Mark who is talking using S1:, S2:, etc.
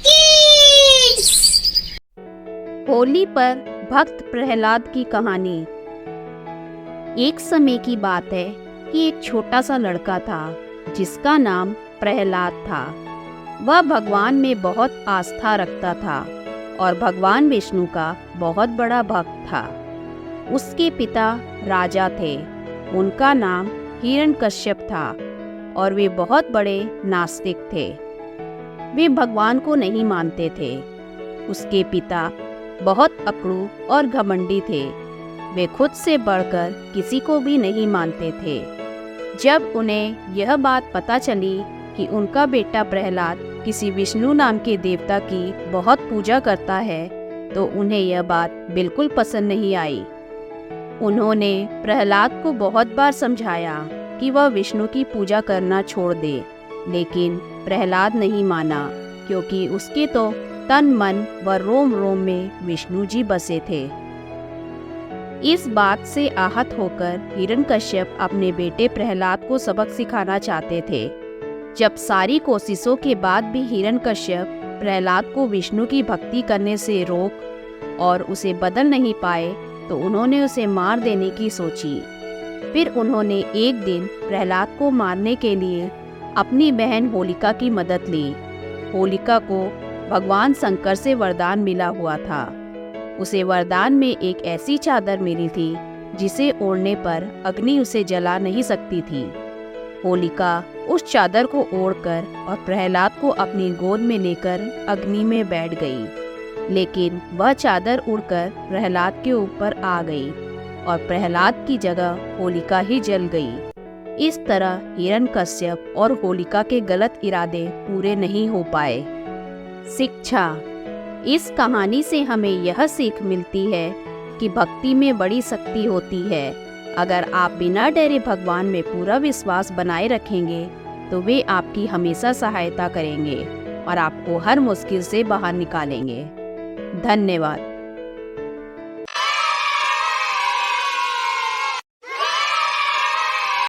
S1: Kids.
S2: Holi पर भक्त प्रहलाद की कहानी। एक समय की बात है कि एक छोटा सा लड़का था जिसका नाम प्रहलाद था। वह भगवान में बहुत आस्था रखता था और भगवान विष्णु का बहुत बड़ा भक्त था। उसके पिता राजा थे। उनका नाम हिरण्यकश्यप था और वे बहुत बड़े नास्तिक थे। वे भगवान को नहीं मानते थे। उसके पिता बहुत अकड़ू और घमंडी थे। वे खुद से बढ़कर किसी को भी नहीं मानते थे। जब उन्हें यह बात पता चली कि उनका बेटा प्रहलाद किसी विष्णु नाम के देवता की बहुत पूजा करता है, तो उन्हें यह बात बिल्कुल पसंद नहीं आई। उन्होंने प्रहलाद को बहुत बार समझाया कि वह विष्णु की पूजा करना छोड़ दे, लेकिन प्रहलाद नहीं माना, क्योंकि उसके तो तन मन व रोम रोम में विष्णु जी बसे थे। इस बात से आहत होकर हिरण्यकश्यप अपने बेटे प्रहलाद को सबक सिखाना चाहते थे। जब सारी कोशिशों के बाद भी हिरण्यकश्यप प्रहलाद को विष्णु की भक्ति करने से रोक और उसे बदल नहीं पाए, तो उन्होंने उसे मार देने की सोची। फिर उन्होंने एक दिन प्रहलाद को मारने के लिए अपनी बहन होलिका की मदद ली। होलिका को भगवान शंकर से वरदान मिला हुआ था। उसे वरदान में एक ऐसी चादर मिली थी जिसे ओढ़ने पर अग्नि उसे जला नहीं सकती थी। होलिका उस चादर को ओढ़कर और प्रहलाद को अपनी गोद में लेकर अग्नि में बैठ गई, लेकिन वह चादर उड़कर प्रहलाद के ऊपर आ गई और प्रहलाद की जगह होलिका ही जल गई। इस तरह हिरण्यकश्यप और होलिका के गलत इरादे पूरे नहीं हो पाए। शिक्षा। इस कहानी से हमें यह सीख मिलती है कि भक्ति में बड़ी शक्ति होती है। अगर आप बिना डरे भगवान में पूरा विश्वास बनाए रखेंगे, तो वे आपकी हमेशा सहायता करेंगे और आपको हर मुश्किल से बाहर निकालेंगे। धन्यवाद।